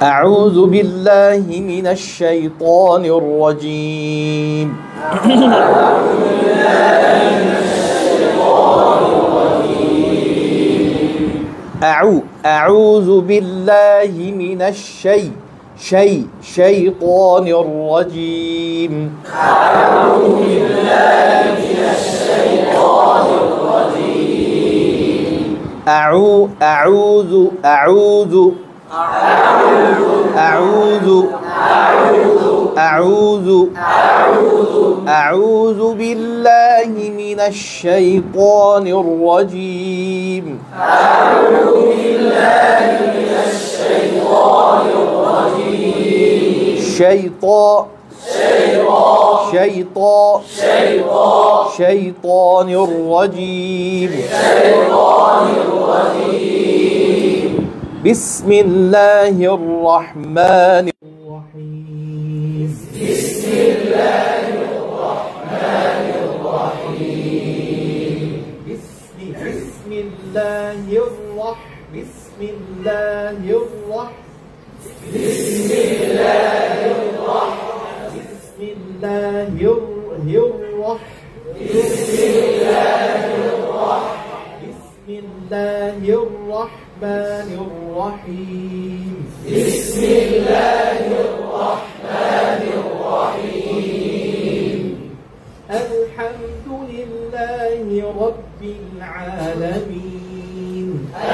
أعوذ بالله من الشيطان الرجيم أعوذ بالله من الشيطان الرجيم أعوذ بالله من الشيطان الرجيم أعوذ بالله من الشيطان الرجيم أعوذ بالله من الشيطان الرجيم شيطان الرجيم بسم الله الرحمن الرحيم بسم الله الرحمن الرحيم بسم الله الرحمن بسم الله الرحمن بسم الله الرحمن بسم الله الرحمن بسم الله الرحمن بسم الله الرحمن الرحيم بسم الله الرحمن الرحيم الحمد لله رب العالمين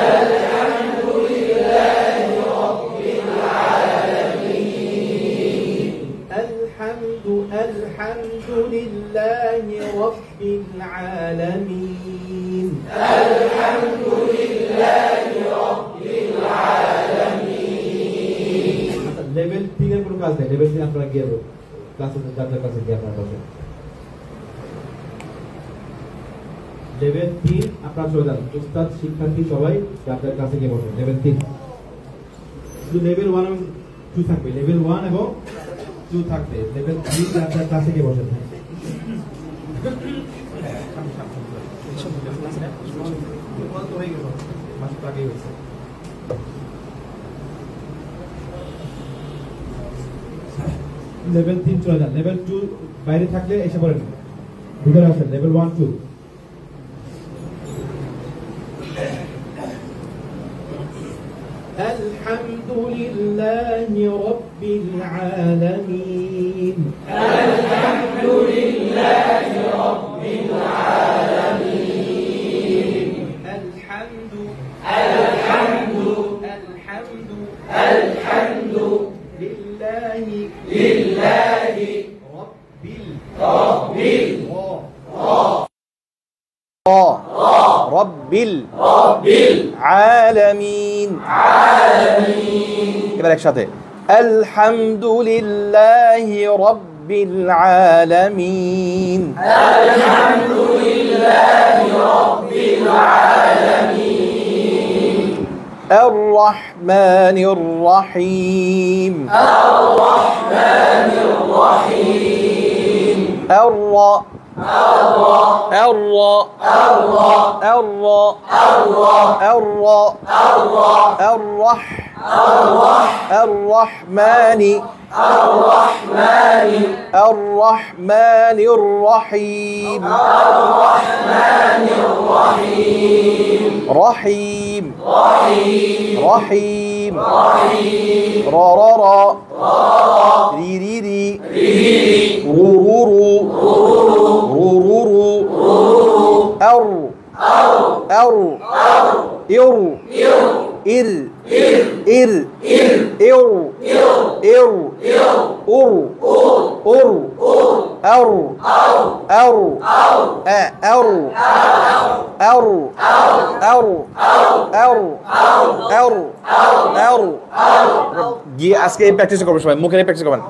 الحمد لله رب العالمين الحمد لله رب العالمين الحمد لله رب العالمين level 3 এর কোনো কাজ নেই লেভেল 3 আপনারা গিয়ে ক্লাসে যাদের কাছে গিয়ে আপনারা বসেন লেভেল 3 আপনারা চলে যান উস্তাদ শিক্ষার্থী সবাই যাদের কাছে গিয়ে বসেন লেভেল 3 শুধু লেভেল 1 এবং 2 থাকবে লেভেল 1 এবং 2 থাকবে লেভেল 3 যাদের কাছে গিয়ে বসেন লেভেল 3 চলে যান লেভেল 2 বাইরে থাকলে এসে পড়েন ভিতরে আসেন লেভেল 1 2 الحمد لله رب العالمين الحمد لله رب العالمين الحمد الحمد الحمد لله لله رب العالمين এবার একসাথে الحمد لله رب العالمين الحمد لله رب العالمين الرحمن الرحيم الرحمن الرحيم الرحمن الرحيم الرحمن الرحيم رحيم رحيم را را را ري ري ري رو رو رو رو رو رو أر أر إر إر إر إر إر أر أر أر أر أر أر أر أر أر أر গিয়ে আজকে এই প্র্যাকটিস করবেন সবাই মুখের প্র্যাকটিস করবেন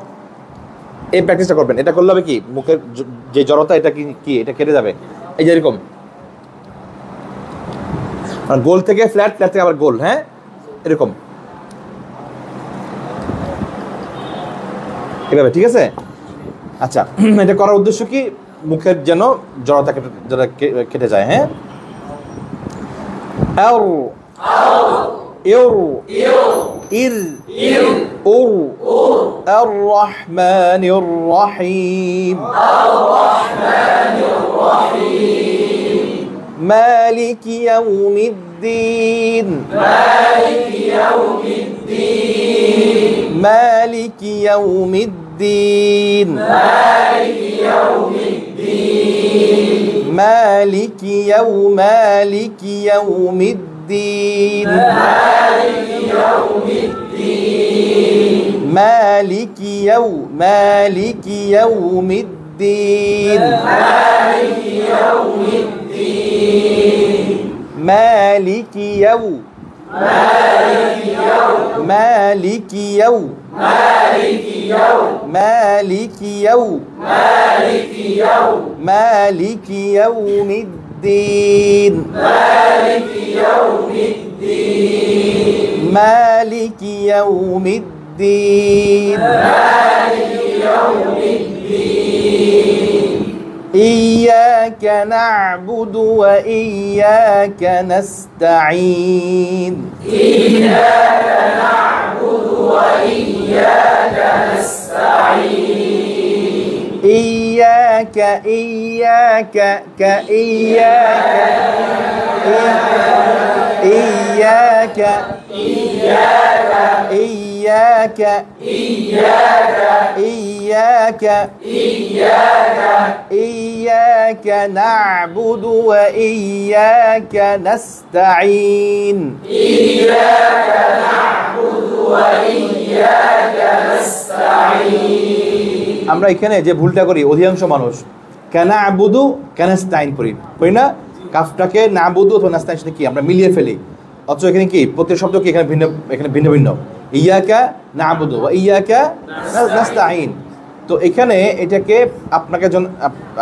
এই প্র্যাকটিসটা করবেন এটা করলে হবে কি মুখের যে জড়তা এটা কি এটা কেটে যাবে এই যে এরকম আর গোল থেকে ফ্ল্যাট ফ্ল্যাট থেকে আবার গোল হ্যাঁ এরকম এভাবে ঠিক আছে আচ্ছা এটা করার উদ্দেশ্য কি মুখের যেন জড়তা কেটে যায় হ্যাঁ আর ইউ ইর الرحمن الرحيم مالك يوم الدين مالك يوم الدين مالك يوم الدين مالك يوم الدين مالك يوم مالك يوم مالك يوم مالك يوم الدين مالك يوم الدين إياك نعبد وإياك نستعين إياك إياك إياك إياك إياك نعبد وإياك نستعين আমরা এখানে যে ভুলটা করি অধিকাংশ মানুষ কেন আবুদু কেন নাস্তাইন করি না কাফটাকে না আবুদু অথবা নাস্তাইন সাথে কি আমরা মিলিয়ে ফেলি অথচ এখানে কি প্রত্যেক শব্দ কি এখানে ভিন্ন ভিন্ন ইয়াকা না আবুদু বা ইয়াকা নাস্তাইন তো এখানে এটাকে আপনাকে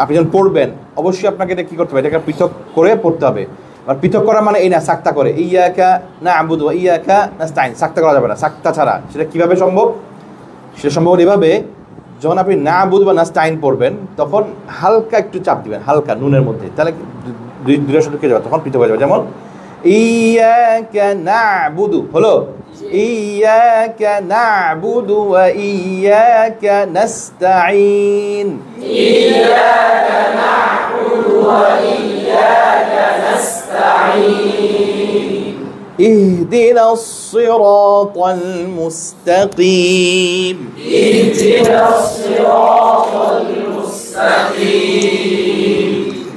আপনি যখন পড়বেন অবশ্যই আপনাকে এটা কি করতে হবে এটাকে পৃথক করে পড়তে হবে আর পৃথক করা মানে এই না সাক্তা করে ইয়াকা না আবুদু বা ইয়াকা নাস্তাইন সাক্তা করা যাবে না সাক্তা ছাড়া সেটা কিভাবে সম্ভব সেটা সম্ভব এভাবে যখন আপনি না বুধ বা নাস্তাইন পড়বেন তখন হালকা একটু চাপ দিবেন হালকা নুনের মধ্যে তাহলে দুইটা শব্দ কে যাবে তখন পৃথক হয়ে যাবে যেমন ইয়াকা না'বুদু হলো ইয়াকা না'বুদু ওয়া ইয়াকা নাস্তাইন ইয়াকা না'বুদু ওয়া ইয়াকা নাস্তাইন اهدنا الصراط المستقيم اهدنا الصراط المستقيم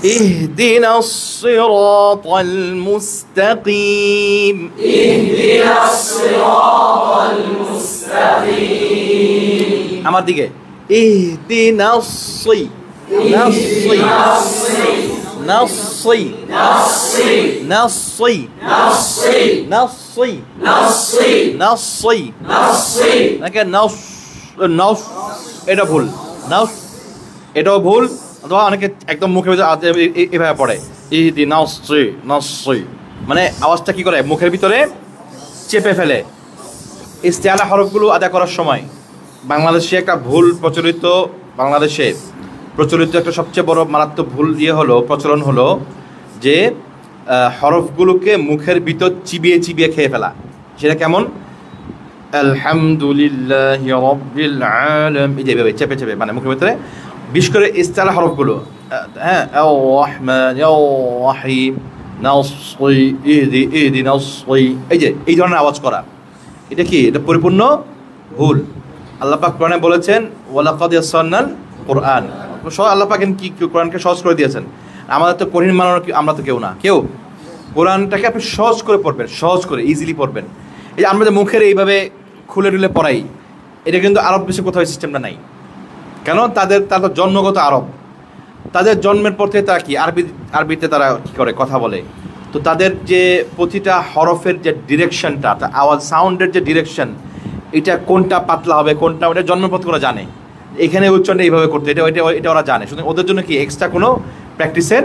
اهدنا الصراط المستقيم اهدنا الصراط المستقيم আমার দিকে اهدنا الصراط نصي نصي نصي نصي نصي نصي نصي نصي নাকি নস নস এটা ভুল নস এটাও ভুল অথবা অনেকে একদম মুখের ভিতরে এভাবে পড়ে ইদি নসি নসি মানে আওয়াজটা কি করে মুখের ভিতরে চেপে ফেলে ইস্তেআলা হরফগুলো আদায় করার সময় বাংলাদেশে একটা ভুল প্রচলিত বাংলাদেশে প্রচলিত একটা সবচেয়ে বড় মারাত্মক ভুল প্রচলন হলো যে হরফগুলোকে মুখের ভিতর চিবিয়ে চিবিয়ে খেয়ে ফেলা সেটা কেমন আলহামদুলিল্লাহি রাব্বিল আলামিন এইভাবে চেপে চেপে মানে মুখের ভিতরে বিশেষ করে ইস্তেআলা হরফগুলো হ্যাঁ আর রহমান আর রহিম নাসরি ইহদি নাসরি এই ধরনের আওয়াজ করা এটা কি এটা পরিপূর্ণ ভুল আল্লাহ পাক কোরআনে বলেছেন ওয়ালাকাদ ইয়াসসারনাল কোরআন আল্লাহ পাক কি কোরআনকে সহজ করে দিয়েছেন আমাদের তো কঠিন মানানোর আমরা তো কেউ কোরআনটাকে আপনি সহজ করে পড়বেন সহজ করে ইজিলি পড়বেন এই আমরা যে মুখের এইভাবে খুলে টুলে পড়াই এটা কিন্তু আরব দেশে কোথাও সিস্টেমটা নাই কেন তাদের জন্মগত আরব তাদের জন্মের পর থেকে তারা কি আরবিতে তারা কী করে কথা বলে তো তাদের যে প্রতিটা হরফের যে ডিরেকশনটা আওয়াজ সাউন্ডের যে ডিরেকশন এটা কোনটা পাতলা হবে কোনটা ওটা জন্মপথ করে জানে এখানে উচ্চারণটা এইভাবে করতে এটা ওরা জানে সুতরাং ওদের জন্য কি এক্সট্রা কোনো প্র্যাকটিসের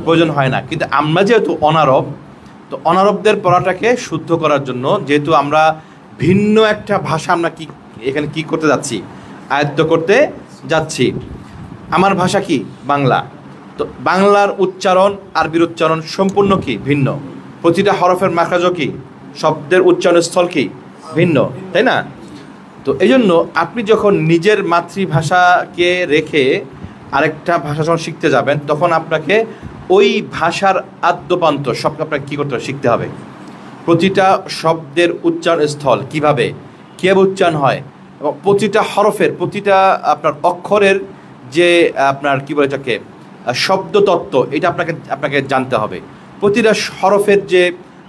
প্রয়োজন হয় না কিন্তু আমরা যেহেতু অনারব তো অনারবদের পড়াটাকে শুদ্ধ করার জন্য যেহেতু আমরা ভিন্ন একটা ভাষা আমরা এখানে কি করতে যাচ্ছি আয়ত্ত করতে যাচ্ছি আমার ভাষা কি বাংলা তো বাংলার উচ্চারণ আরবির উচ্চারণ সম্পূর্ণ কি ভিন্ন প্রতিটা হরফের মাখরাজও কি শব্দের উচ্চারণ স্থল কি ভিন্ন তাই না তো এই জন্য আপনি যখন নিজের মাতৃভাষাকে রেখে আরেকটা ভাষা যখন শিখতে যাবেন, তখন আপনাকে ওই ভাষার আদ্যপান্ত সব আপনাকে কী করতে হবে, শিখতে হবে। প্রতিটা শব্দের উচ্চারণ স্থল কীভাবে উচ্চারণ হয়, এবং প্রতিটা হরফের, প্রতিটা আপনার অক্ষরের যে আপনার কী বলে এটাকে শব্দতত্ত্ব, এটা আপনাকে জানতে হবে। প্রতিটা হরফের যে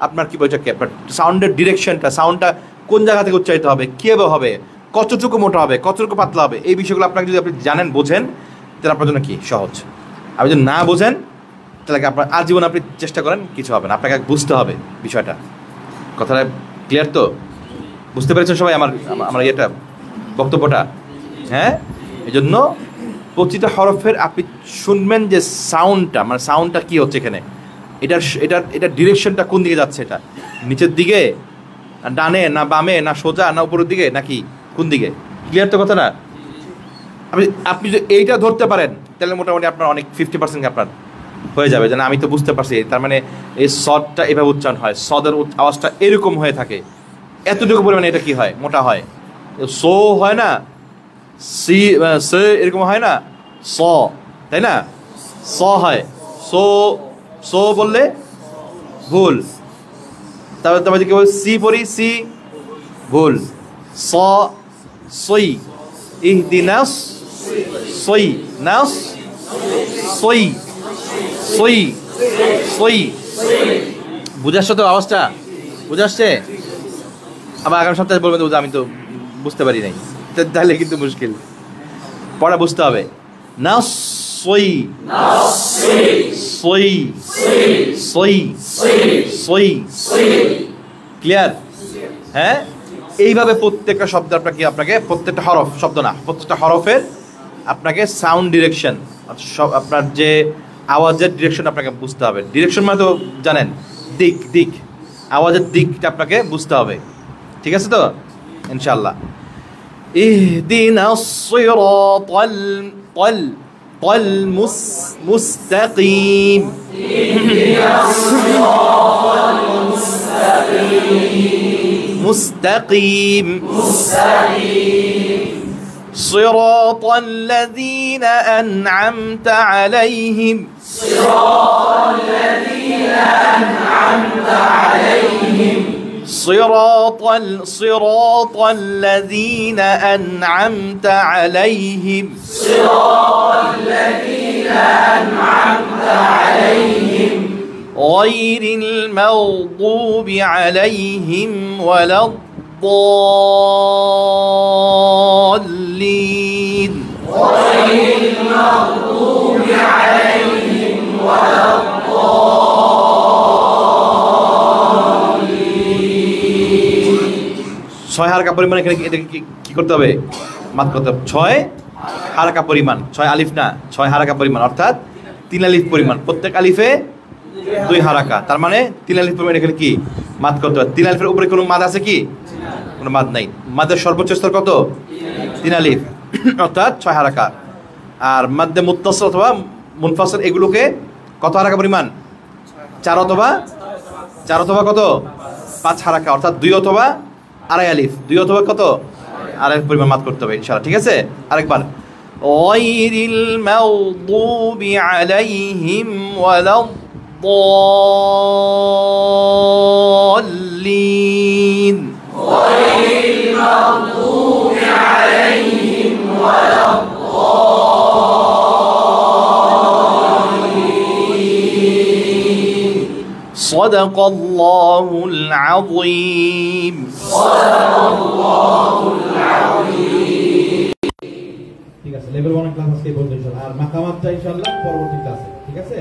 আপনার কী বলে এটাকে আপনার সাউন্ডের ডিরেকশনটা, সাউন্ডটা কোন জায়গা থেকে উচ্চারিত হবে, কীভাবে হবে, কতটুকু মোটা হবে, কতটুকু পাতলা হবে, এই বিষয়গুলো আপনাকে যদি আপনি জানেন, বোঝেন, তাহলে আপনার জন্য কি সহজ। আপনি যদি না বোঝেন, তাহলে আপনার আজীবন আপনি চেষ্টা করেন, কিছু হবে না। আপনাকে বুঝতে হবে বিষয়টা। কথাটা ক্লিয়ার তো? বুঝতে পেরেছেন সবাই আমার ইয়েটা, বক্তব্যটা? হ্যাঁ, এই জন্য প্রতিটা হরফের আপনি শুনবেন যে সাউন্ডটা, মানে সাউন্ডটা কী হচ্ছে এখানে, এটার ডিরেকশনটা কোন দিকে যাচ্ছে, এটা নিচের দিকে, ডানে না বামে, না সোজা, না উপরের দিকে, নাকি কোন দিকে? ক্লিয়ার তো কথা না? আপনি যদি এইটা ধরতে পারেন, তাহলে মোটামুটি আপনার অনেক 50% আপনার হয়ে যাবে। যেন আমি তো বুঝতে পারছি, তার মানে এই সদটা এভাবে উচ্চারণ হয়, সদের আওয়াজটা এরকম হয়ে থাকে, এতটুকু পরিমাণে এটা কি হয়, মোটা হয়। সো হয় না, সি সে এরকম হয় না, স, তাই না? স হয়, সো বললে ভুল। তারপরে কি বল, সি পড়ি, সি ভুল। স, সই, ইহদিনাস, সই নাস, সই, সই, সই। বুঝে আসছো তো আওয়াজটা? বুঝে আসছে? আবার আগামী সপ্তাহে বলবেন তো আমি তো বুঝতে পারি নাই, তাহলে কিন্তু মুশকিল। পড়া বুঝতে হবে। না সই, সই, সই, সই। ক্লিয়ার? হ্যাঁ, এইভাবে প্রত্যেকটা শব্দ আপনাকে প্রত্যেকটা হরফ, শব্দ না, প্রত্যেকটা হরফের আপনাকে সাউন্ড ডিরেকশন, আপনার যে আওয়াজের ডিরেকশন আপনাকে বুঝতে হবে। ডিরেকশন মানে তো জানেন, দিক, আওয়াজের দিকটা আপনাকে বুঝতে হবে। ঠিক আছে তো? ইনশাআল্লাহ। ইহদিনাস সিরাতাল মুস্তাকিম, মুস্তাকিম, صراط الذين أنعمت عليهم، صراط الذين أنعمت عليهم، غير المغضوب عليهم ولا الضالين، ছয় হারকা পরিমাণ এখানে কি করতে হবে, মাত করতে হবে। 6 হারকা পরিমাণ, 6 আলিফ না, 6 হারকা পরিমাণ, অর্থাৎ 3 আলিফ পরিমাণ। প্রত্যেক আলিফে 2 হারাকা, তার মানে 3 আলিফ পরিমাণ এখানে কি মাত করতে হবে। 3 আলিফের উপরে কোনো মাদ আছে কি? কোনো মাদ নাই। মাদের সর্বোচ্চ স্তর কত? 3 আলিফ, অর্থাৎ 6 হারাকা। আর মাদ্দে মুত্তাসিল অথবা মুনফাসিল এগুলোকে কত হারাকা পরিমাণ? 4 অথবা কত? 5 হারাকা, অর্থাৎ 2 অথবা আড়াই আলিফ, 2 অথবা কত? আড়াই পরিমাণ মাত করতে হবে ইনশাআল্লাহ। ঠিক আছে? আরেকবার, গায়রিল মাগদুবি আলাইহিম ওয়ালাদ-দাল্লিন, গায়রিল মাগদুবি আলাইহিম ওয়ালাদ-দাল্লিন। সাদাকাল্লাহুল আযীম। ঠিক আছে, লেভেল 1 ক্লাস আজকে বলতে ইনশাআল্লাহ, আর মাকামাতটা ইনশাআল্লাহ পরবর্তী ক্লাসে। ঠিক আছে?